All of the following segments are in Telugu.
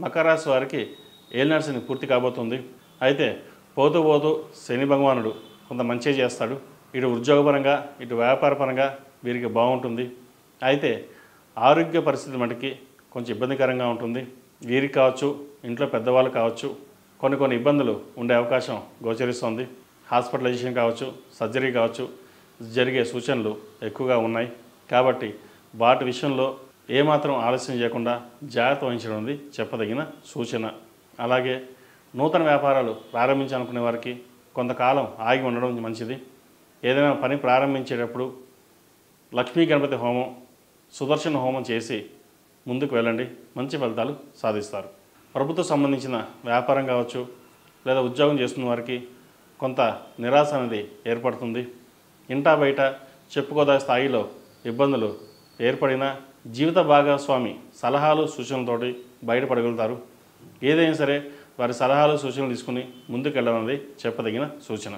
మకర రాశి వారికి ఏలినాటి శని పూర్తి కాబోతుంది. అయితే పోతూ పోతూ శని భగవానుడు కొంత మంచి చేస్తాడు. ఇటు ఉద్యోగపరంగా ఇటు వ్యాపారపరంగా వీరికి బాగుంటుంది. అయితే ఆరోగ్య పరిస్థితి మటుకి కొంచెం ఇబ్బందికరంగా ఉంటుంది. వీరికి కావచ్చు, ఇంట్లో పెద్దవాళ్ళు కావచ్చు, కొన్ని ఇబ్బందులు ఉండే అవకాశం గోచరిస్తుంది. హాస్పిటలైజేషన్ కావచ్చు, సర్జరీ కావచ్చు జరిగే సూచనలు ఎక్కువగా ఉన్నాయి. కాబట్టి వాటి విషయంలో ఏమాత్రం ఆలస్యం చేయకుండా జాగ్రత్త వహించడం అనేది చెప్పదగిన సూచన. అలాగే నూతన వ్యాపారాలు ప్రారంభించాలనుకునే వారికి కొంతకాలం ఆగి ఉండడం మంచిది. ఏదైనా పని ప్రారంభించేటప్పుడు లక్ష్మీ గణపతి హోమం, సుదర్శన హోమం చేసి ముందుకు వెళ్ళండి, మంచి ఫలితాలు సాధిస్తారు. ప్రభుత్వం సంబంధించిన వ్యాపారం కావచ్చు లేదా ఉద్యోగం చేస్తున్న వారికి కొంత నిరాశ అనేది ఏర్పడుతుంది. ఇంటా బయట చెప్పుకోదా స్థాయిలో ఇబ్బందులు ఏర్పడినా జీవిత భాగస్వామి సలహాలు సూచనలతోటి బయటపడగలుగుతారు. ఏదైనా సరే వారి సలహాలు సూచనలు తీసుకుని ముందుకు వెళ్ళాలన్నది చెప్పదగిన సూచన.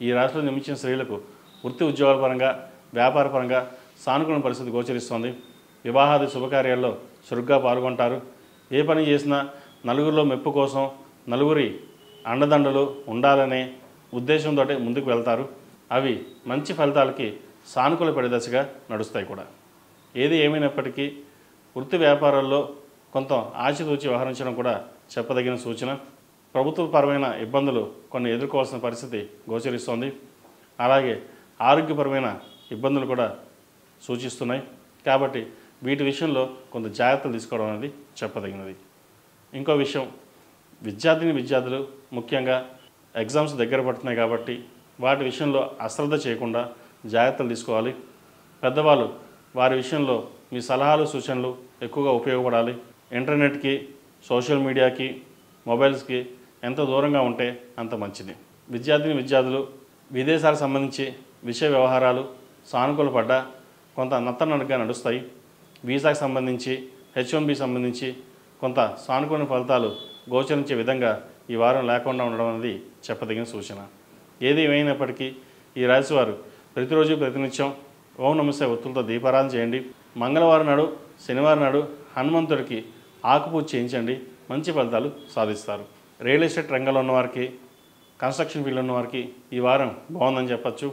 ఈ రాశిలో జన్మించిన స్త్రీలకు వృత్తి ఉద్యోగాల పరంగా వ్యాపారపరంగా సానుకూల పరిస్థితి గోచరిస్తోంది. వివాహాది శుభకార్యాల్లో చురుగ్గా పాల్గొంటారు. ఏ పని చేసినా నలుగురిలో మెప్పు కోసం, నలుగురి అండదండలు ఉండాలనే ఉద్దేశంతో ముందుకు వెళ్తారు. అవి మంచి ఫలితాలకి సానుకూల పడిదశగా నడుస్తాయి కూడా. ఏది ఏమైనప్పటికీ వృత్తి వ్యాపారాల్లో కొంత ఆచితూచి వ్యవహరించడం కూడా చెప్పదగిన సూచన. ప్రభుత్వపరమైన ఇబ్బందులు కొన్ని ఎదుర్కోవాల్సిన పరిస్థితి గోచరిస్తోంది. అలాగే ఆరోగ్యపరమైన ఇబ్బందులు కూడా సూచిస్తున్నాయి. కాబట్టి వీటి విషయంలో కొంత జాగ్రత్తలు తీసుకోవడం అనేది చెప్పదగినది. ఇంకో విషయం, విద్యార్థులు ముఖ్యంగా ఎగ్జామ్స్ దగ్గర పడుతున్నాయి కాబట్టి వాటి విషయంలో అశ్రద్ధ చేయకుండా జాగ్రత్తలు తీసుకోవాలి. పెద్దవాళ్ళు వారి విషయంలో మీ సలహాలు సూచనలు ఎక్కువగా ఉపయోగపడాలి. ఇంటర్నెట్కి, సోషల్ మీడియాకి, మొబైల్స్కి ఎంత దూరంగా ఉంటే అంత మంచిది. విద్యార్థులు విదేశాలకు సంబంధించి విషయ వ్యవహారాలు సానుకూల పడ్డా కొంత నత్తనడకగా నడుస్తాయి. వీసాకు సంబంధించి, H1B సంబంధించి కొంత సానుకూల ఫలితాలు గోచరించే విధంగా ఈ వారం లేకుండా ఉండడం అనేది చెప్పదగిన సూచన. ఏది ఏమైనప్పటికీ ఈ రాశివారు ప్రతిరోజు ప్రతినిత్యం ఓం నమస్తే ఒత్తులతో దీపారాధన చేయండి. మంగళవారం నాడు, శనివారం నాడు హనుమంతుడికి ఆకుపూజ చేయించండి, మంచి ఫలితాలు సాధిస్తారు. రియల్ ఎస్టేట్ రంగంలో ఉన్నవారికి, కన్స్ట్రక్షన్ ఫీల్డ్ ఉన్నవారికి ఈ వారం బాగుందని చెప్పచ్చు.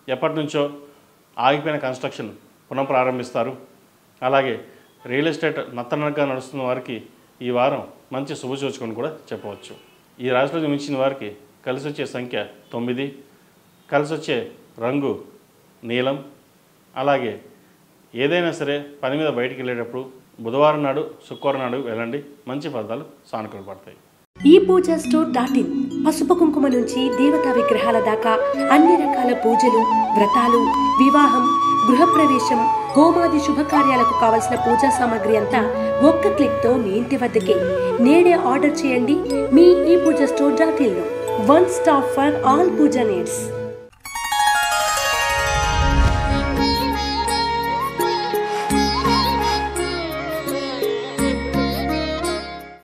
ఎప్పటి నుంచో ఆగిపోయిన కన్స్ట్రక్షన్ పునఃప్రారంభిస్తారు. అలాగే రియల్ ఎస్టేట్ నత్తనడకగా నడుస్తున్న వారికి ఈ వారం మంచి శుభసూచకం కూడా చెప్పవచ్చు. ఈ రాశిలో జన్మించిన వారికి కలిసి వచ్చే సంఖ్య 9, కలిసి వచ్చే రంగు నీలం. అలాగే ఏదైనా సరే పని మీద బయటికి వెళ్ళేటప్పుడు బుధవారం నాడు, శుక్రవారం నాడు వెళ్ళండి, మంచి ఫలితాలు సానుకూల పడతాయి. ఈ పూజా స్టోర్.in పసుపు కుంకుమ నుంచి దేవతా విగ్రహాల దాకా అన్ని రకాల పూజలు, వ్రతాలు, వివాహం, గృహప్రవేశం, హోమాది శుభకార్యాలకు కావలసిన పూజా సామాగ్రి అంతా ఒక్క క్లిక్తో మీ ఇంటి వద్దకే. నేడే ఆర్డర్ చేయండి మీ ఈ పూజా స్టోర్.in లో. One stop for all puja needs.